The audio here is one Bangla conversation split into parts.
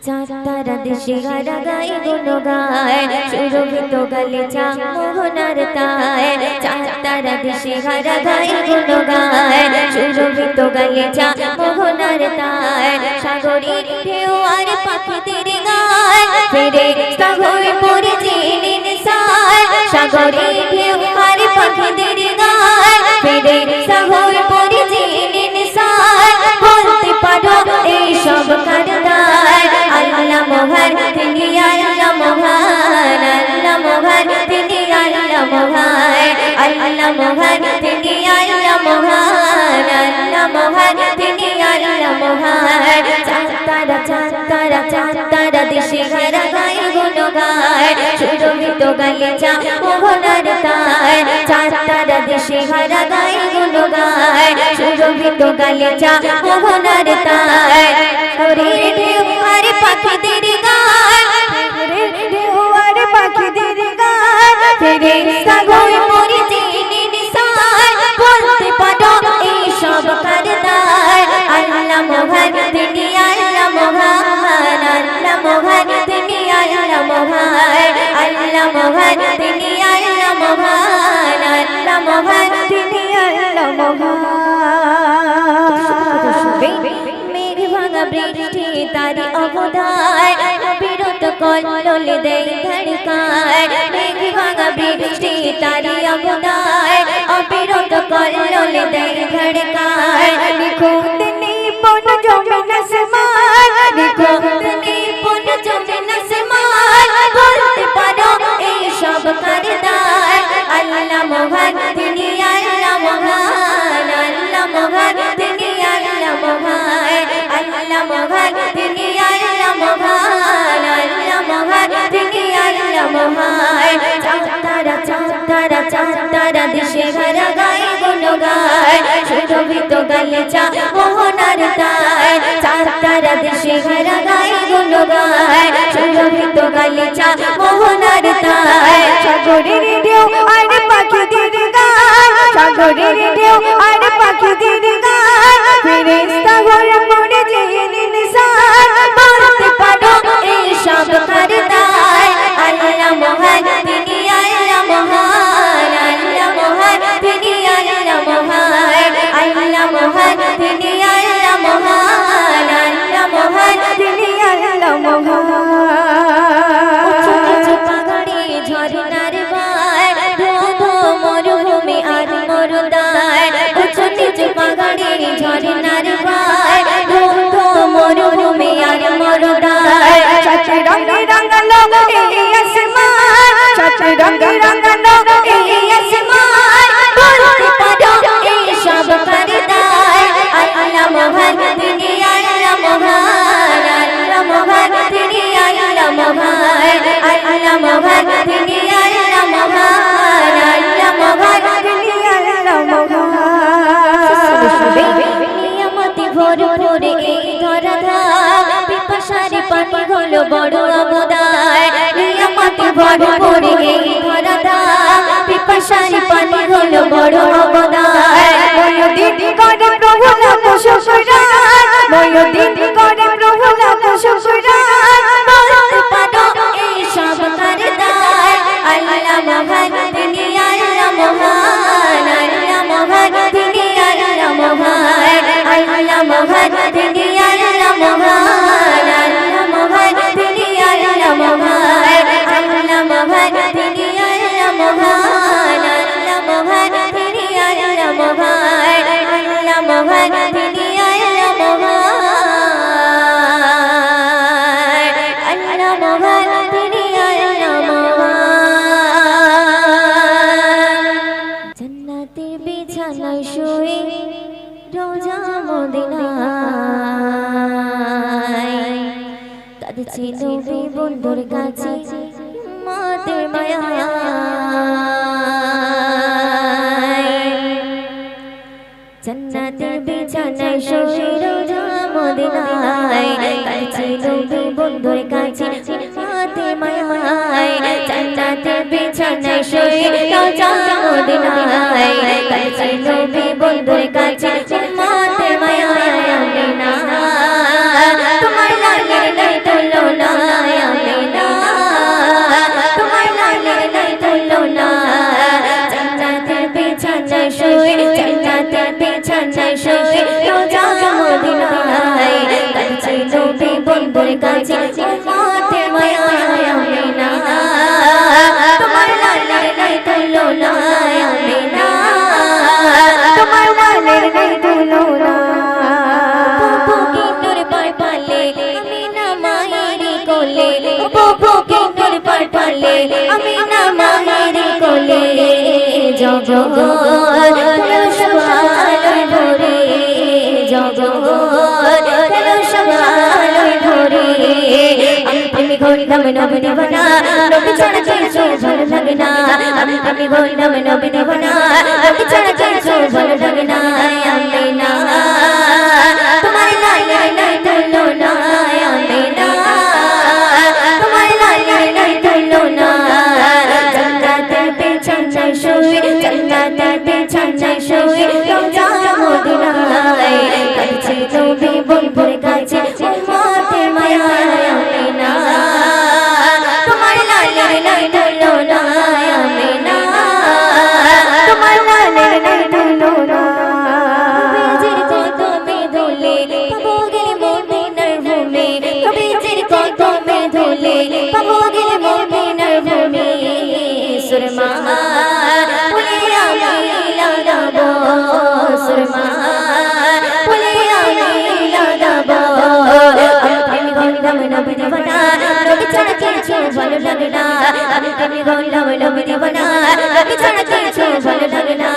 তারা দেশে গারা গায়ে গুণ গায় সুরভিত গালিচা মোহনার তায় তারা দেশে গারা গায়ে গুণ গায় সুরভিত গালিচা মোহনার তায় সাগরের ঢেউ আর পাখিদের গায় ফিরে সাগর পরে জেনে নিসায় সাগরের ঢেউ আর পাখিদের গায় ফিরে সাগর পরে জেনে নিসায় বলতে পারো এই সব কারদায় আল্লাহ মহান তিনি আল্লাহ মহান আল্লাহ মহান তিনি আল্লাহ মহান আল্লাহ মহান তিনি আল্লাহ মহান আল্লাহ মহান তিনি আল্লাহ মহান তারা দেশে গারা গায়ে গুণ গায় সুরভিত গালিচা মোহনার তায় তারা দেশে গারা গায়ে গুণ গায় সুরভিত গালিচা মোহনার তায় শরীর ঢেউ আর পাখিদের গায় ঢেউ আর পাখিদের গায় ফিরে সাগর পরে জেনে নিসায় বলতে পারো এই সব কারদায় আল্লাহ মহান তিনি আল্লাহ মহান আল্লাহ মহান তিনি আল্লাহ মহান আল্লাহ মহান তিনি আল্লাহ মহান আল্লাহ মহান তিনি আল্লাহ মহান মেঘ ভাঙা বৃষ্টি তারি অবদায় বিরত কল্লোলে দেয় ধড়কায় মেঘ ভাঙা বৃষ্টি তারি অবদায় অবিরত কল্লোলে দেয় ধড়কায় নিখুঁত নিপুণ জমিন আসমান নিখুঁত নিপুণ জমিন আসমান বলতে পারো এই সব কারদায় আল্লাহ মহান তিনি আল্লাহ মহান আল্লাহ মহান তিনি আল্লাহ মহান আল্লাহ মহান তিনি আল্লাহ মহান আল্লাহ মহান তিনি আল্লাহ মহান তারা দেশে গারা গায়ে গুণ গায় সুরভিত গালিচা মোহনার তায় তারা দেশে গারা গায়ে গুণ গায় সুরভিত গালিচা মোহনার তায় সাগরের ঢেউ আর পাখিদের গায় সাগরের ঢেউ আর পাখিদের গায় ফিরে সাগর পরে জেনে নিসায় বলতে পারো এই সব কারদায় আল্লাহ মহান তিনি আল্লাহ মহান আল্লাহ মহান তিনি আল্লাহ মহান আল্লাহ মহান তিনি আল্লাহ মহান আল্লাহ মহান তিনি আল্লাহ মহান পাহাড়ে ঝরনার বায় ধো ধো মরুভূমি আর মরুদায় উঁচু নিচু পাহাড়ে ঝরনার বায় ধো ধো মরুভূমি আর মরুদায় সাত রঙে রাঙালো এই আসমান সাত রঙে রাঙালো এই আসমান বলতে পারো এই সব কারদায় আল্লাহ মহান তিনি আল্লাহ মহান আল্লাহ মহান তিনি আল্লাহ মহান আল্লাহ মহান তিনি আল্লাহ মহান আল্লাহ মহান তিনি আল্লাহ মহান নিয়ামতে ভরপুর এই ধরাধাম পিপাসারে পানি হলো বড় অবদায় নিয়ামতে ভরপুর এই ধরাধাম পিপাসারে পানি হলো বড় অবদায় ময়ূরদিন করে প্রভু লাখ শুকরান ময়ূরদিন করে প্রভু লাখ শুকরান বলতে পারো এই সব কারদায় আল্লাহ মহান তিনি আল্লাহ মহান আল্লাহ মহান তিনি আল্লাহ মহান আল্লাহ মহান তিনি আল্লাহ মহান আল্লাহ মহান তিনি আল্লাহ মহান আল্লাহ মহান তিনি আল্লাহ মহান আল্লাহ মহান তিনি আল্লাহ মহান আল্লাহ মহান তিনি আল্লাহ মহান আল্লাহ মহান তিনি আল্লাহ মহান জান্নাতের বিছানায় শুয়ে রোজা মদিনায় কাঁদছে নবী বন্ধুর কাছে মাদের মায়ায় জান্নাতের বিছানায় শুয়ে রোজা মদিনায় কাঁদছে নবী বন্ধুর কাছে মাদের মায়ায় জান্নাতের বিছানায় শুয়ে রোজা মদিনায় কাঁদছে নবী বন্ধুর কাছে মাদের মায়ায় আমিনা তোমার লালের নাই তোলো বন্ধুর কাছে উম্মতের মায়া আমিনা তোমার লালের নাই তুলনা আমিনা তোমার লালের নাই তুলনা বুকের পার পালে আমিনা মায়ের কোলে বুকের পার পালে আমিনা মায়ের কোলে জগৎ সবাই ভরে জগৎ সবাই ভরে আমি ঘুরলাম নবী দেবনা নবী ছাড়া কিছু ভালো লাগে না আমি ঘুরলাম নবী দেবনা নবী ছাড়া কিছু ভালো লাগে না আমিনা তোমার লালের নাই তুলনা আমিনা তোমার লালের নাই তুলনা জান্নাতের বিছানায় শুয়ে জান্নাতের বিছানায় শুয়ে রওজা মদিনায় কাছে নবী বন্ধুর কাছে উম্মতের মায়া আমিনা তোমার লালের নাই তুলনা আমিনা তোমার লালের নাই তুলনা নবীজির কদমে ধুলে পাবো গেলে মদিনার ভূমি নবীজির কদমে ধুলে পাবো গেলে মদিনার ভূমি সুরমা বলে আমি লাগাবো সুরমা বলে আমি লাগাবো আমি গঙ্গা নবী দেবনা নবী ছাড়া কিছু ভালো লাগে না আমি গঙ্গা নবী দেবনা নবী ছাড়া কিছু ভালো লাগে না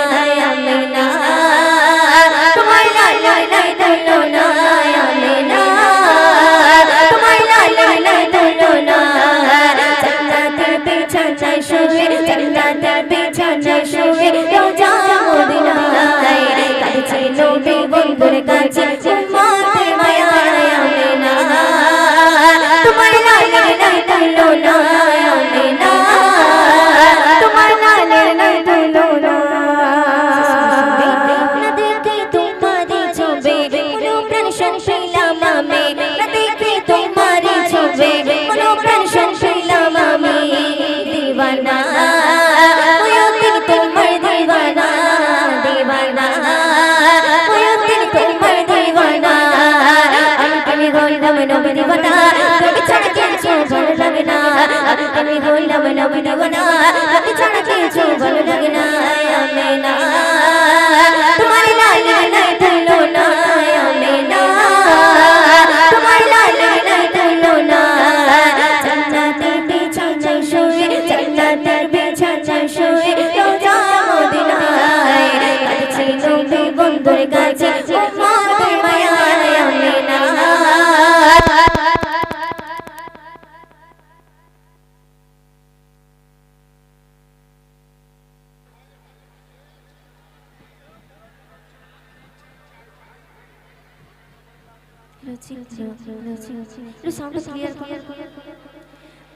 আমিনা তোমার লালের নাই তুলনা আমিনা তোমার লালের নাই তুলনা জান্নাতের বিছানায় শুয়ে জান্নাতের বিছানায় শুয়ে রওজা মদিনায় কাছে নবী বন্ধুর কাছে উম্মতের মায়া আমিনা তোমার লালের নাই তুলনা আমিনা তোমার লালের নাই তুলনা না দেখে তোমারি ছবি মনো প্রাণ শুনছিলাম আমি না দেখে তোমারি ছবি মনো প্রাণ শুনছিলাম আমি দিওয়ানা ওয়দিন তোমার দিওয়ানা দিওয়ানা ওয়দিন তোমার দিওয়ানা আমি হইলাম নবী দিওয়ানা নবী ছাড়া কিছু ভালো লাগে না আমি হইলাম নবী দিওয়ানা নবী ছাড়া কিছু ভালো লাগে না আমিনা তোমার লালের নাই তুলনা আমিনা তোমার লালের নাই তুলনা জান্নাতের বিছানায় শুয়ে জান্নাতের বিছানায় শুয়ে রওজা মদিনায় কাছে নবী বন্ধুর কাছে উম্মতের মায়া আমিনা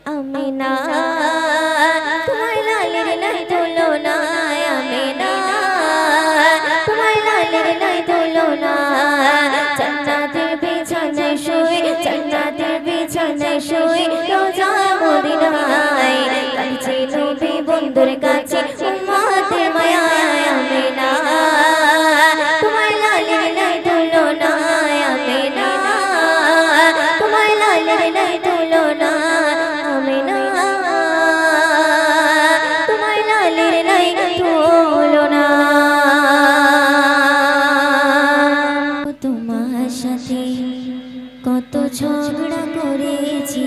আমিনা তোমার লালের নাই তুলনা আমিনা তোমার লালের নাই তুলনা জান্নাতের বিছানায় শুয়ে জান্নাতের বিছানায় শুয়ে রওজা মদিনায় কাছে নবী বন্ধুর কাছে উম্মতের মায়া আমিনা তোমার লালের নাই তুলনা আমিনা তোমার লালের নাই তুলনা আমিনা তোমার লালের নাই তুলনা তোমার সাথে কত ঝগড়া করেছি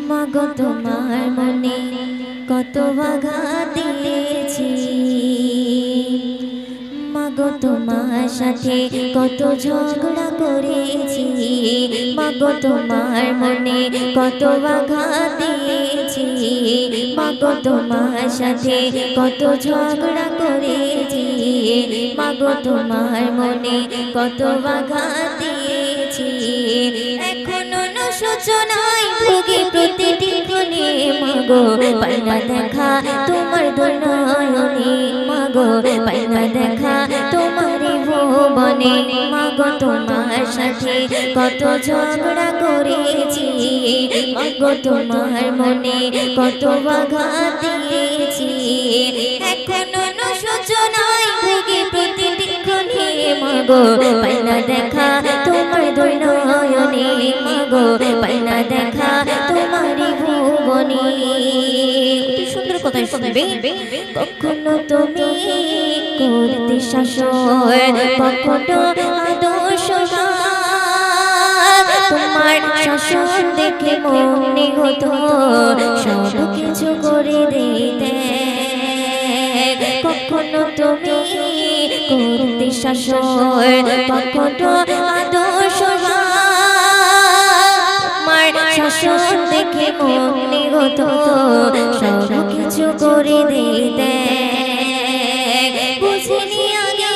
মাগো তোমার মনে কত আঘাত দিয়েছি মাগো তোমার সাথে কত ঝগড়া করেছি মাগো তোমার মনে কত আঘাত দিয়েছি মাগো তোমার সাথে কত ঝগড়া করেছি মাগো তোমার মনে কত আঘাত দিয়েছি এখনো না সূচনায় ভোগে প্রতিটি ক্ষণে মাগো পাইনা দেখা তোমার দুনয়নে মাগো পাইনা দেখা তোমারি ভুবনে মাগো তোমার সাথে কত ঝগড়া করেছি মাগো তোমার মনে কত আঘাত দিয়েছি এখনো না সূচনায় ভোগে প্রতিটি ক্ষণে মাগো পাইনা দেখা তোমার দুনয়নে না দেখা তোমারই ভুবনে। সুন্দর কথা শুনবে। কখনো তুমি করতে শাসন, কখনো আদর্শ তোমার শাসন দেখে মনে হতো সব কিছু করে দিতে। কখনো তুমি করতে শাসন, কখনো আদর্শ তোমার শাসন দেখে মনে হতো সব কিছু করে দিতে। বুঝিনি আগে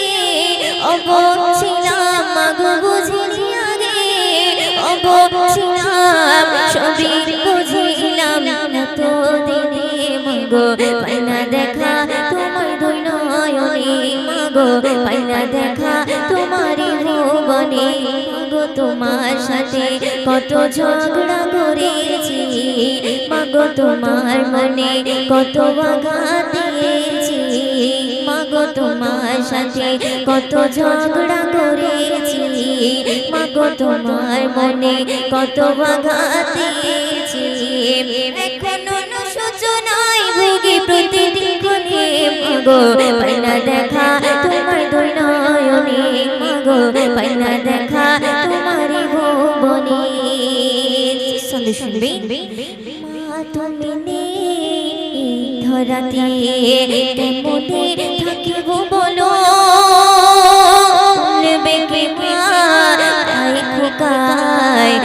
অবক ছিলাম মাগো, বুঝিনি আগে অবক ছিলাম, সবই বুঝিলাম তো দিনে মাগো। পাইনা দেখা তোমার দুই নয়নে মাগো, পাইনা দেখা তোমারই ভুবনে মাগো। তোমার সাথে কত ঝগড়া করেছি মাগো, তোমার মনে কত আঘাত দিয়েছি মাগো। তোমার সাথে কত ঝগড়া করেছি মাগো, তোমার মনে কত আঘাত দিয়েছি। এখনো সূচনায় ভুগি প্রতিদিন ক্ষণে মাগো, পাইনা দেখা তোমার দুই নয়নে মাগো, পাইনা দেখা তোমারই ভুবনে। সন্দেশ শুনবে। মা তুমি নেই ধরাতে কেমনে থাকিব বলো, বেগে মায় খোকায়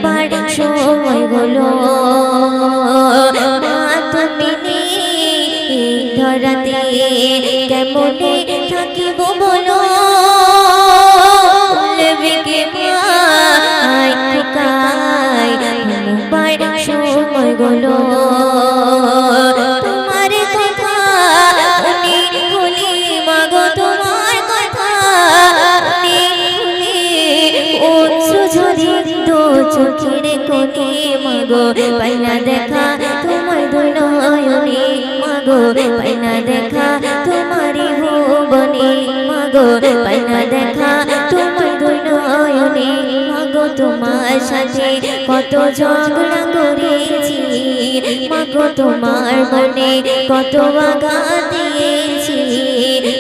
বার সময় হলো। মা তুমি নেই ধরাতে কেমনে থাকিব বলো, বেগে মায় খোকায় বার সময় হলো। তোমার কথা উনি ভুলি মাগো, তোমার কথা উনি ভুলি অশ্রু ঝরে দো চোখের কোণে মাগো। পাইনা দেখা তোমার দুই নয়নে মাগো, পাইনা দেখা তোমারই ভুবনে মাগো, পাইনা দেখা তোমার দুই নয়নে মাগো। তোমার সাথে কত ঝগড়া করেছি মাগো, তোমার মনে কত আঘাত দিয়েছি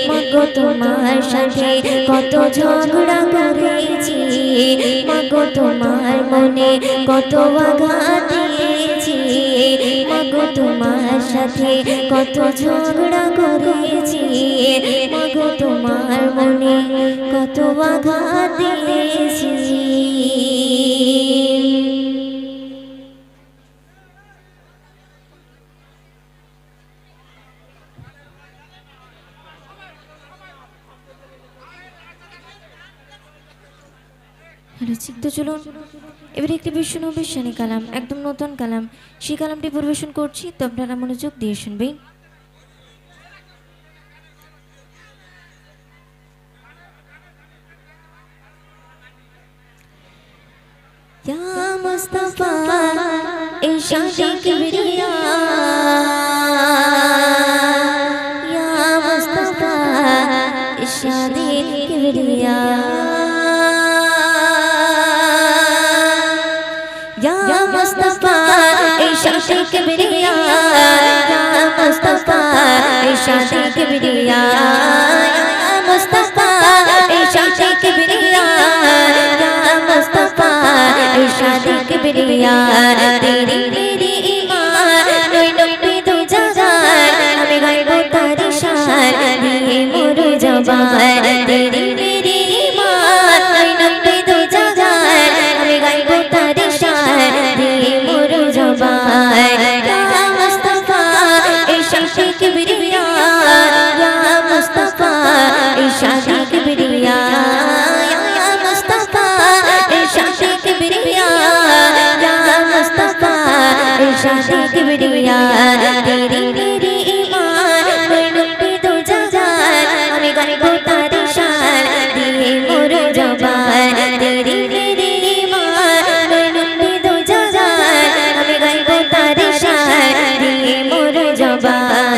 মাগো। তোমার সাথে কত ঝগড়া করেছি মাগো, তোমার মনে কত আঘাত দিয়েছি মাগো। তোমার সাথে কত ঝগড়া করেছি মাগো, তোমার মনে কত আঘাত দিয়েছি। তো চলুন এবারে একটি বিষ্ণু শানী কালাম, একদম নতুন কালাম, সেই কালামটি পরিবেশন করছি, তো আপনারা মনোযোগ দিয়ে শুনবেন। ইয়া মুস্তাফা ইরশাদে কিবরিয়া, ইয়া মুস্তাফা ইরশাদে কিবরিয়া, या मुस्तफा इरशाद किबरिया, या मुस्तफा इरशाद किबरिया, या मुस्तफा इरशाद किबरिया, या मुस्तफा इरशाद किबरिया। तेरी मेरी ईमान नोई नोई दो जहान, हमें गायबो तारी शान दिए मोर जबान। तेरी मेरी ईमान नोई नोई दो जहान, हमें गायबो तारी शान दिए मोर जबान। या मुस्तफा इरशाद किबरिया, या मुस्तफा इरशाद किबरिया, या मुस्तफा इरशाद किबरिया, या मुस्तफा इरशाद किबरिया। तेरी मेरी ईमान नोई नोई दो जहान, हमें गायबो तारी शान दिए मोर जबान। तेरी मेरी ईमान नोई नोई दो जहान, हमें गायबो तारी शान दिए मोर जबान।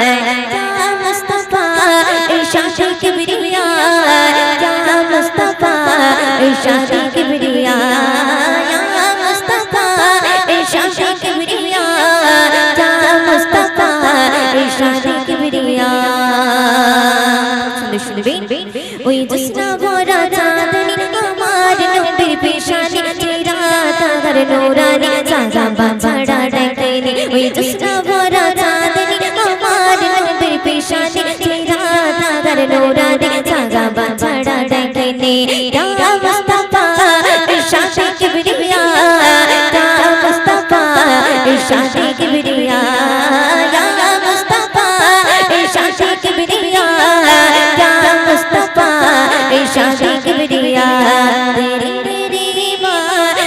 या मुस्तफा इरशाद किबरिया, या मुस्तफा इरशाद किबरिया, या मुस्तफा জোসনা ভরা চাঁদনি আমার নবীর পেশানি চেরা তার নূরানি সাজা বাছড়া ডাকেনি ওই জোসনা ভরা চাঁদনি আমার নবীর পেশানি চেরা তার নূরানি সাজা বাছড়া ডাকেনি ইয়া মুস্তাফা ইরশাদে কিবরিয়া ইয়া মুস্তাফা ইরশাদে কিবরিয়া ইয়া মুস্তাফা ইরশাদে কিবরিয়া ইয়া মুস্তাফা ইরশাদে কিবরিয়া তেরি তেরি মান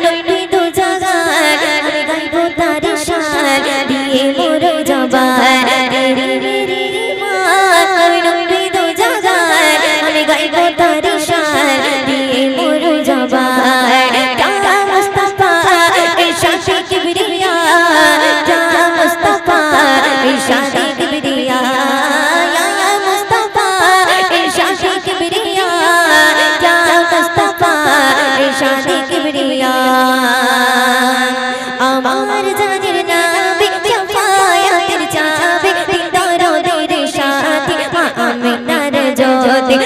নবী দু জাগায় আমি গাইবো তার শান দিয়ে মোর জবান তেরি তেরি মান নবী দু জাগায় আমি গাইবো তার শান দিয়ে মোর জবান ইয়া মুস্তাফা ইরশাদে কিবরিয়া ইয়া মুস্তাফা ইরশাদে কিবরিয়া ইয়া মুস্তাফা ইরশাদে কিবরিয়া ইয়া মুস্তাফা ইরশাদে কিবরিয়া আমার জানের নবী শাফায়াতের চাবি দরদের সাথী মা আমিনার জ্যোতি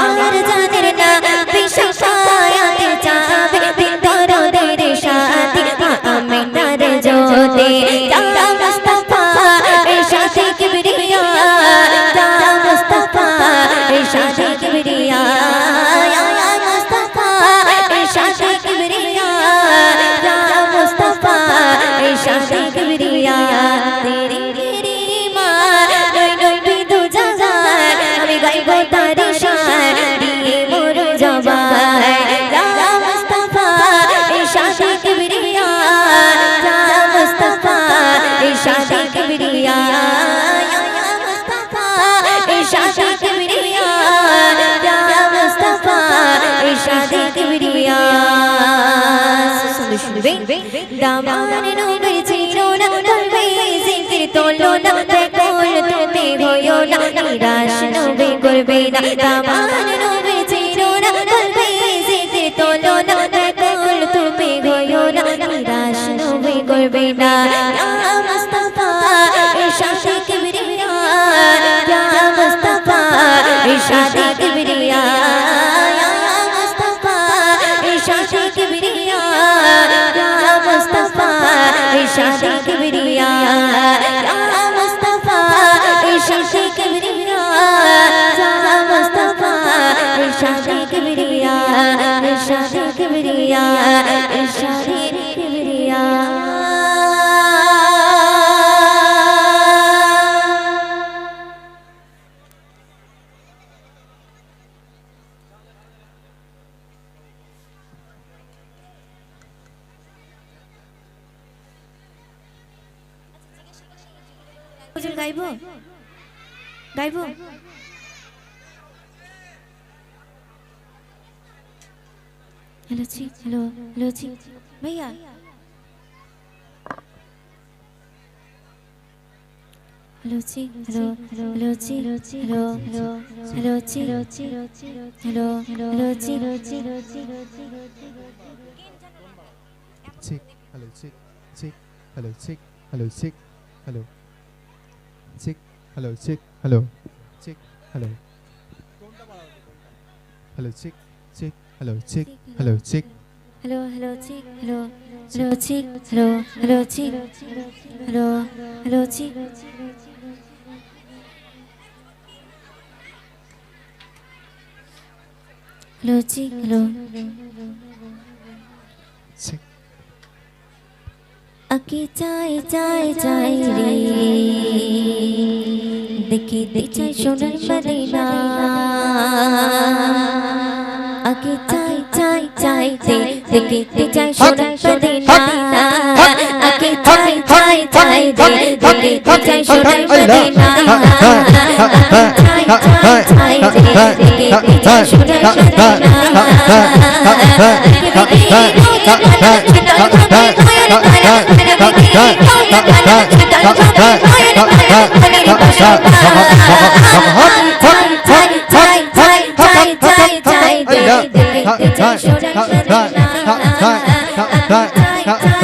আমার জানের নবী শাফায়াতের চাবি দরদের সাথী মা আমিনার জ্যোতি ইয়া মুস্তাফা ইরশাদে কিবরিয়া ইয়া মুস্তাফা ইরশাদে কিবরিয়া ইয়া মুস্তাফা ইরশাদে কিবরিয়া ইয়া মুস্তাফা ইরশাদে কিবরিয়া তেরি তেরি মান নবী দু জাগায় আমি গাইবো তার শান দিয়ে মোর জবান ইয়া মুস্তাফা ইরশাদে কিবরিয়া ইয়া মুস্তাফা ইরশাদে কিবরিয়া ইয়া মুস্তাফা ইরশাদে কিবরিয়া ইয়া মুস্তাফা ইরশাদে কিবরিয়া শুনবে দামান নবী ছিল না তবে জিকির তোলো না বেকল তুমি হইও না নিরাশ নবী করবে না দামান নবী ছিল না তবে জিকির তোলো না বেকল তুমি হইও না নিরাশ নবী করবে না ইয়া মুস্তাফা ইরশাদে কিবরিয়া ইয়া মুস্তাফা ইরশাদে কিবরিয়া ইয়া মুস্তাফা ইরশাদে কিবরিয়া ইয়া মুস্তাফা ইরশাদে কিবরিয়া ইয়া মুস্তাফা ইরশাদে কিবরিয়া ইয়া মুস্তাফা ইরশাদে কিবরিয়া ইরশাদে কিবরিয়া ইরশাদে কিবরিয়া গাইবো গাইবো हेलो जी हेलो हेलो जी भैया hello ji hello hello ji hello hello hello ji hello hello जी check hello check check hello check hello check hello check hello check hello check hello hello check check hello check hello check hello hello ji hello hello ji hello hello ji hello hello ji hello ji hello check আকি চাই চাই চাই রে দেখিতে চাই সোনার মদিনা আকি চাই চাই চাই রে দেখিতে চাই সোনার মদিনা আকি চাই চাই চাই রে দেখিতে চাই সোনার মদিনা চাই চাই চাই রে দেখিতে চাই সোনার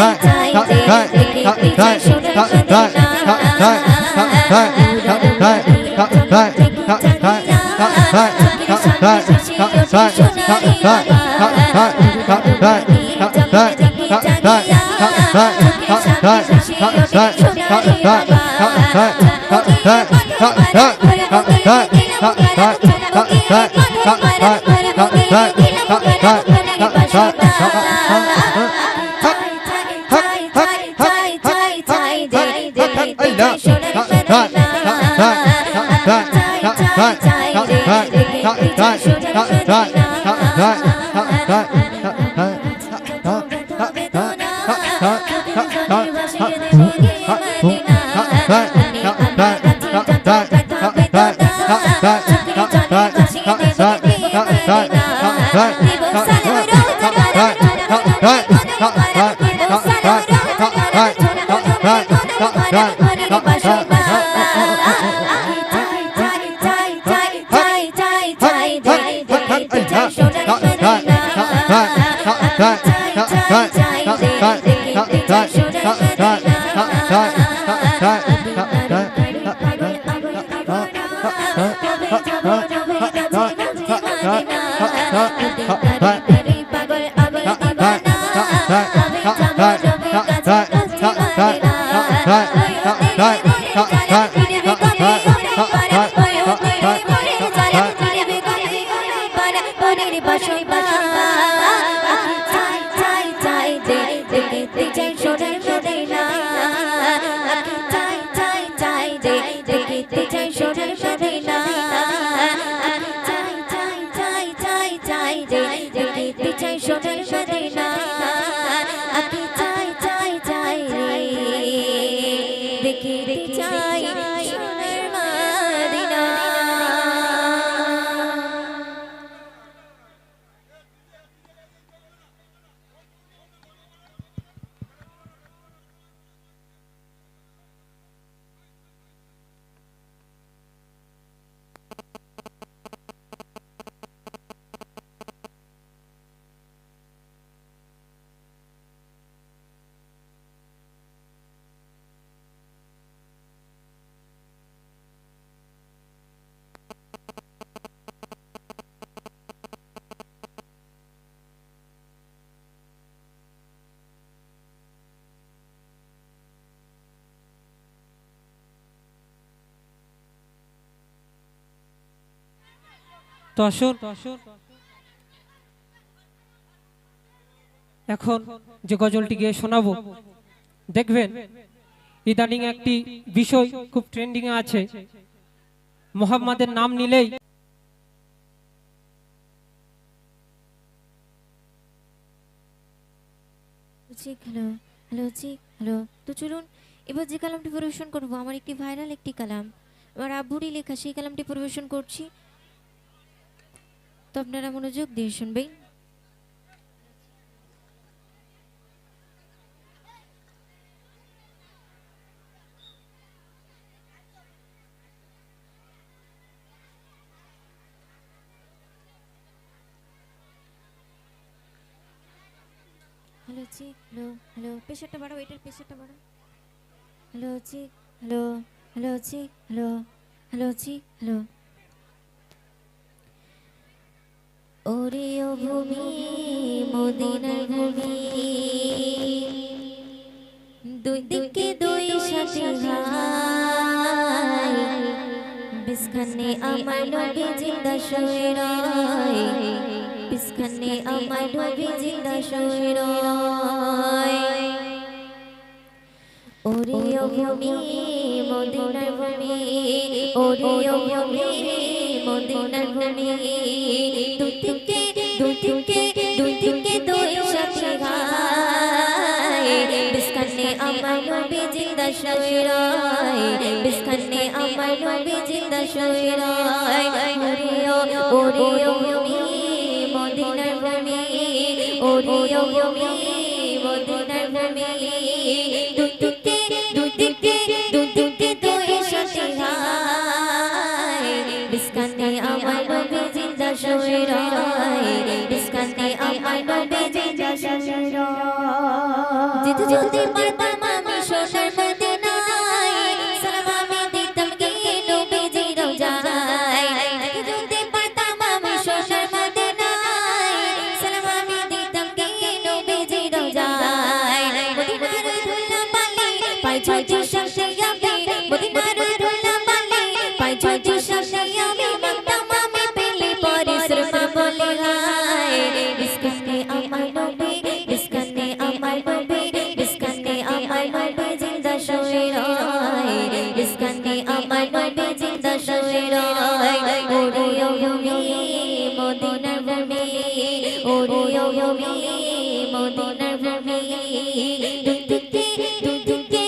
তো আসুন এখন যে গজলটি গিয়ে শোনাবো, দেখবেন ইদানিং একটি বিষয় খুব ট্রেন্ডিং এ আছে, মোহাম্মদের নাম নিলেই হ্যালো হ্যালো হ্যালো। তো চলুন এবার যে কালামটি পরিবেশন করব আমার একটি ভাইরাল একটি কালাম, আমার আব্বুরই লেখা, সেই কালামটি পরিবেশন করছি, তো আপনারা মনোযোগ দিয়ে শুনবেন। হ্যালো হ্যালো হ্যালো, প্রেশারটা বাড়াও, এটার প্রেশারটা বাড়াও। Hello hello hello hello hello hello. ওরে ও ভূমি মদিনার ভূমি, দুই দিকে দুই সাথে হায়, বিস্খানে আমার নবী জিন্দা শুয়ে রয়, বিস্খানে আমার নবী জিন্দা শুয়ে রয়। ওরে ও ভূমি মদিনার ভূমি, ওরে ও ভূমি মদিনার ভূমি, দুই দিকে দুই সাথে হায়, বিস্খানে আমার নবী জিন্দা শুয়ে রয়, বিস্খানে আমার নবী জিন্দা শুয়ে রয়। ওরে ও ভূমি মদিনার ভূমি, ওরে ও ভূমি মদিনার ভূমি, দুই দিকে দুই সাথে হায়, বিস্খানে আমার নবী জিন্দা শুয়ে রয়, বিস্খানে আমার নবী জিন্দা শুয়ে রয়। যদি পারতাম আমি সোনার মদিনায়, সালাম আমি দিতাম গিয়ে নবীজির রওজায়, যদি পাই যদি সাথে আমি মদিনার ধুলা বালি পাই যদি সাথে আমি মাতা মামি পেলে পরিশ্রম বলে হায় বিস্কানে আমার নবী বিস্কানে আমার নবী বিস্কানে আমার নবী জিন্দা শুয়ে রয় বিস্কানে আমার নবী জিন্দা শুয়ে রয় ওরে ও ভূমি মদিনার ভূমি ওরে ও ভূমি মদিনার ভূমি দুদিকে দুদিকে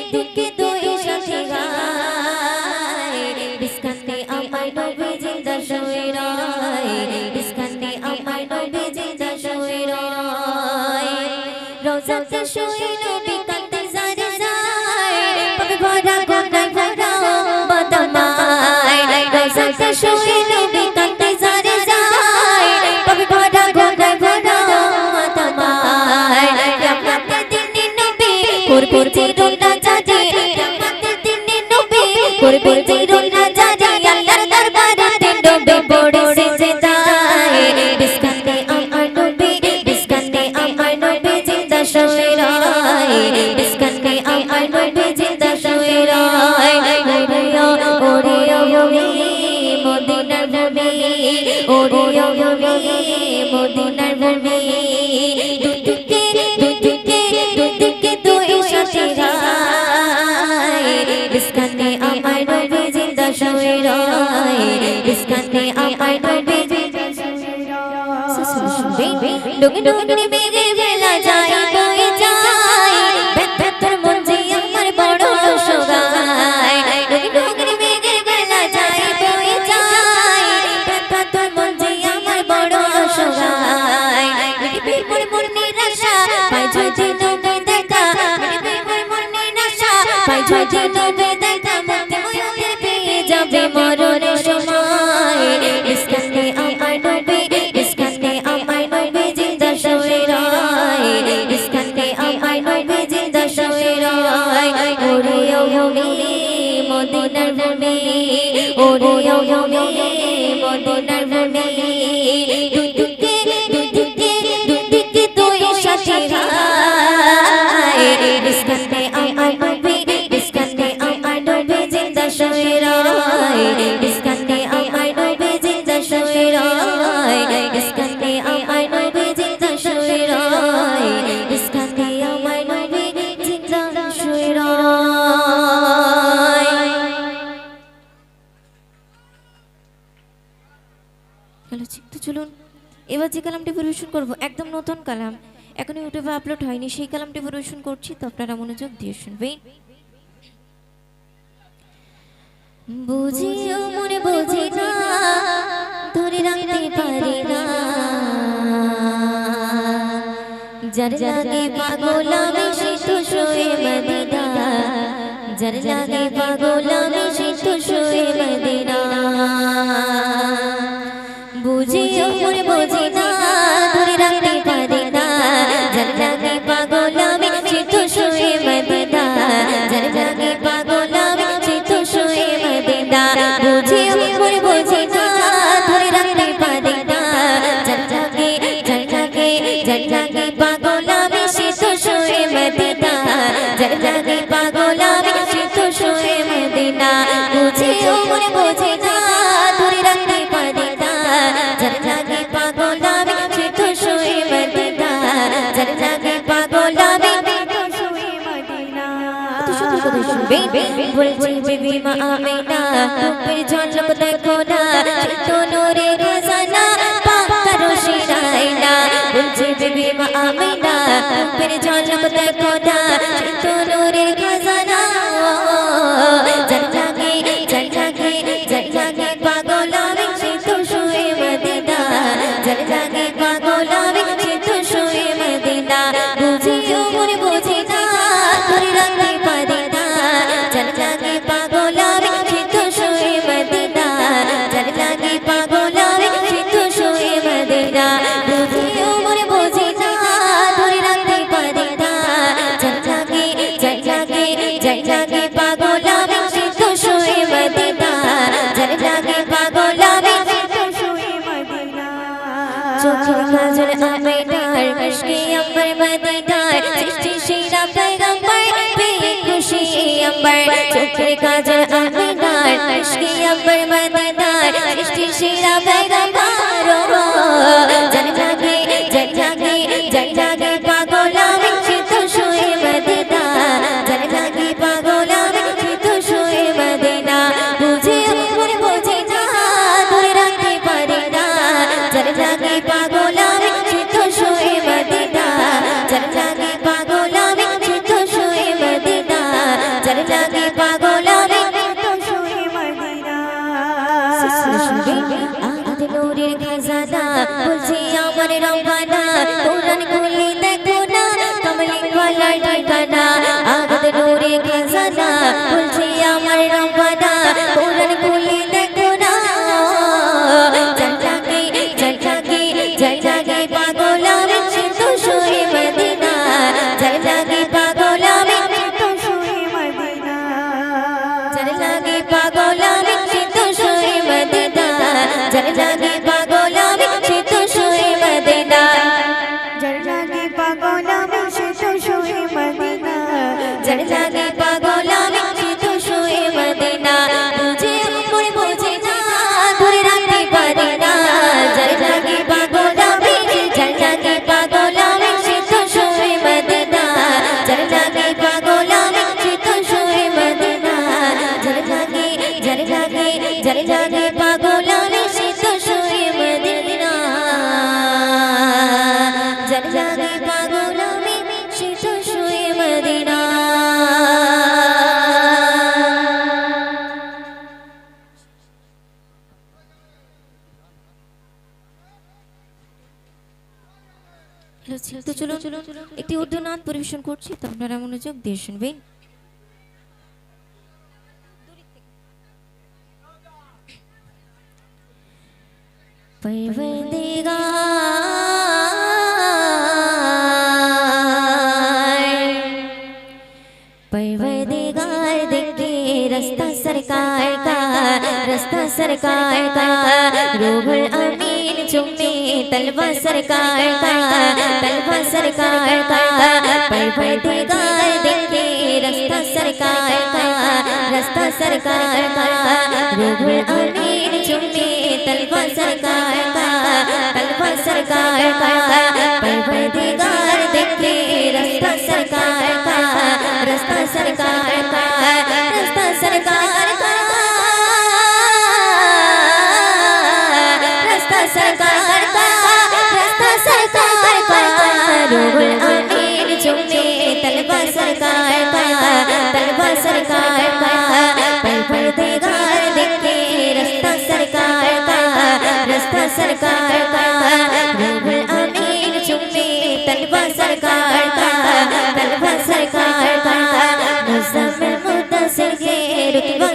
দুদিকে দুই সাথে গায় বিস্কানে আমার নবী জিন্দা শুয়ে রয় বিস্কানে আমার নবী জিন্দা শুয়ে রয় রোজাতে শুয়ে নবী কাঁদতে জারে যায় পাবে ভরা গঙ্গায় ভরা বদমায় রোজাতে শুয়ে নবী কাঁদতে জারে যায় পাবে ভরা গঙ্গায় ভরা বদমায় কিয়ামতের দিনে নবী করবে জিরোনা জারি কিয়ামতের দিনে নবী করবে জিরোনা জারি আল্লাহর দরবারে নবী পড়ে সিজদায় বিস্কানে আমার নবী বিস্কানে আমার নবী জিন্দা শুয়ে রয় বিস্কানে আমার নবী জিন্দা শুয়ে রয় ওরে ও ভূমি মদিনার ভূমি ওরে ও ভূমি মদিনার ভূমি দুদিকে দুদিকে দুদিকে দুই সাথে গায় বিস্কানে আমার নবী জিন্দা শুয়ে রয় বিস্কানে আমার নবী জিন্দা শুয়ে রয় ডুগে ডুগে বেগে বেলা যায় বয়ে যায় বেতর মন যে আমার বড় সোগায় ডুগে ডুগে বেগে বেলা যায় বয়ে যায় বেতর মন যে আমার বড় সোগায় বিপি মোর মোর নিরাশা পাই যদি নবী দেখা বিপি মোর মোর নিরাশা পাই যদি নবী দেখা মতে ময়ূরে পেয়ে যাবে মরণের সময় বিস্কানে আমার নবী বিস্কানে আমার নবী জিন্দা শুয়ে রয় বিস্কানে আমার নবী জিন্দা শুয়ে রয় ওরে ও ভূমি মদিনার ভূমি ওরে ও ভূমি মদিনার ভূমি দুদিকে দুদিকে দুদিকে দুই সাথে গায় বিস্কানে আমার নবী বিস্কানে আমার নবী জিন্দা শুয়ে রয় বিস্কানে আমার নবী জিন্দা শুয়ে রয় বিস্কানে আমার নবী জিন্দা শুয়ে রয় বিস্কানে আমার নবী জিন্দা শুয়ে রয় হ্যালো তো চলুন এবার যে কালামটি পরিবেশন করব একদম নতুন কালাম এখনো ইউটিউবে আপলোড হয়নি সেই কালামটি পরিবেশন করছি তো আপনারা মনোযোগ দিয়ে শুনবেন বুঝিও মনে বুঝি না ধরে রাখতে পারি না যার লাগে পাগল আমি সে তো শুয়ে মদিনা যার লাগে পাগল আমি সে তো শুয়ে মদিনা বুঝিও মনে বুঝি না ধরে রাখতে পারি না যার লাগে পাগল আমি সে তো শুয়ে মদিনা যার লাগে পাগল আমি সে তো শুয়ে মদিনা বুঝিও মনে বুঝি না ধরে রাখতে পারি না যার লাগে পাগল আমি সে তো শুয়ে মদিনা যার লাগে পাগল আমি সে তো শুয়ে মদিনা বুঝিও মনে বুঝি না ধরে রাখতে পারি না যার লাগে পাগল আমি সে তো শুয়ে মদিনা যার লাগে পাগল আমি সে তো শুয়ে মদিনা তো শুধু শুধু শুনবে বলছি বিবি মা আমিনা রূপের ঝলক দেখো না তো নূরে খজানা পাক রোশি রাইনা বলছি বিবি মা আমিনা রূপের ঝলক দেখো না তো নূরে খজানা যার লাগে পাগল আমি সে তো শুয়ে মদিনা যার লাগে পাগল আমি সে তো শুয়ে মদিনা বুঝিও মনে বুঝি না ধরে রাখতে পারি না যার লাগে পাগল আমি সে তো শুয়ে মদিনা যার লাগে পাগল আমি সে তো শুয়ে মদিনা বুঝিও মনে বুঝি না ধরে রাখতে পারি না যার লাগে পাগল আমি সে তো শুয়ে মদিনা যার লাগে পাগল আমি সে তো শুয়ে মদিনা চোখের কাজল আমিনার মুশকি আমার মদিনার সৃষ্টি শিরা পয়গম্বর পেয়ে খুশি पर चोखे काजल आमीनार इश्क़ अकबर मदीनार सृष्टि शिरा पैगंबरो जल जागे पागोला विच तो शोए मदीना जल जागे पागोला विच तो शोए मदीना बुझे अमर बुझे ना दूर रखते पारे ना जल जागे पागोला विच तो शोए मदीना जल जागे पागोला विच तो शोए मदीना जल जागे पागोला विच तो शोए मदीना आद नूरेर खजाना बुझे अमर रब्बाना कुरान खुले देखो ना कमली वाला ठिकाना आद नूरेर खजाना बुझे अमर रब्बाना कुरान खुले देखो ना जल जागे पागोला विच तो शोए मदीना जल जागे पागोला विच तो शोए मदीना जल जागे पागोला विच तो शोए मदीना जल जागे पागोला विच तो शोए मदीना जल जागे पागोला विच तो शोए मदीना जल जागे पागोला विच तो शोए मदीना तुझे अमर बुझे ना दूर रखते पारे ना जल जागे पागोला विच जल जागे पागोला विच तो शोए मदीना जल जागे पागोला विच तो शोए मदीना जल जागे पागोला विच तो शोए मदीना जल जागे पागोला विच तो शोए मदीना তো চলো একটি উর্দু নাচ পরিবেশন করছি তো আপনারা মনোযোগ দিয়ে শুনবেন परवरदिगार देखे रास्ता सरकार का रूहुल अमीन चुम्मे तलवा सरकार का परवरदिगार देखे रास्ता सरकार का रूहुल अमीन चुम्मे तलवा सरकार का परवरदिगार देखे रास्ता सरकार का रास्ता सरकार का रूहुल अमीन चुम्मे तलवा सरकार का परवरदिगार देखे रास्ता सरकार का रूहुल अमीन चुम्मे तलवा सरकार का मुज़म्मिल मुद्दस्सिर के रुतबा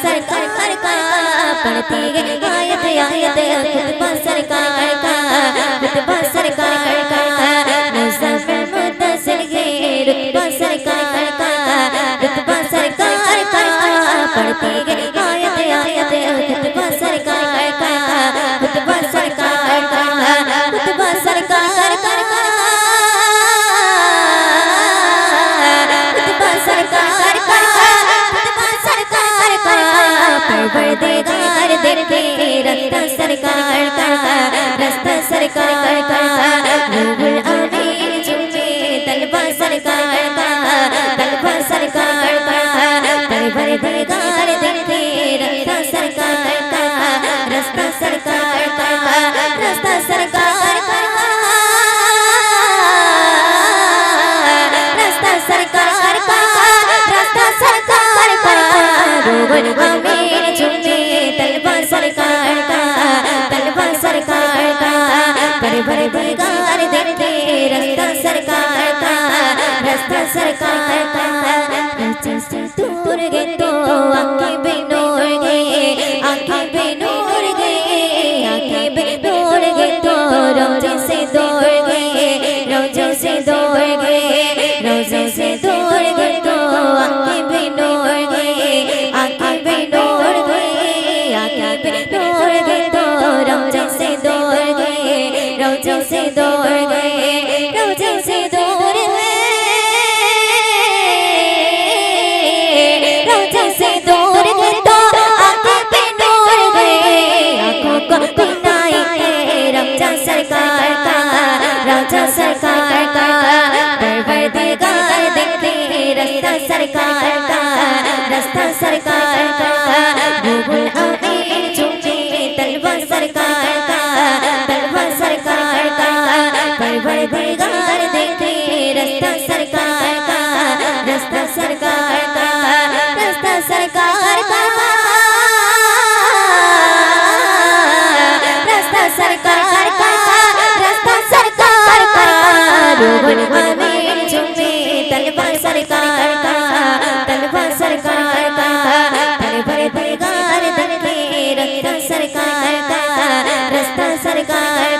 सरकार का पढ़ती गई आयत खुतबा सरकार का मुज़म्मिल मुद्दस्सिर के रुतबा सरकार का पढ़ती गई आयत खुतबा सरकार का परवरदिगार देखे रास्ता सरकार का रूहुल अमीन चुम्मे तलवा सरकार का परवरदिगार देखे रास्ता सरकार का रूहुल अमीन चुम्मे तलवा सरकार का परवरदिगार देखे रास्ता सरकार का से दूर गए तो आंखें बेनूर गए तो रोजे से दूर गए तो आंखें बेनूर गए तो रोजे से दूर गए सरकार का रूहुल अमीन चुमे तलवा सरकार का तलवा सरकार का परवरदिगार देखे रास्ता सरकार का रास्ता सरकार का रास्ता सरकार का रास्ता सरकार का रास्ता सरकार का रूहुल अमीन चुमे तलवा सरकार का तलवा सरकार का परवरदिगार देखे रास्ता सरकार का रास्ता सरकार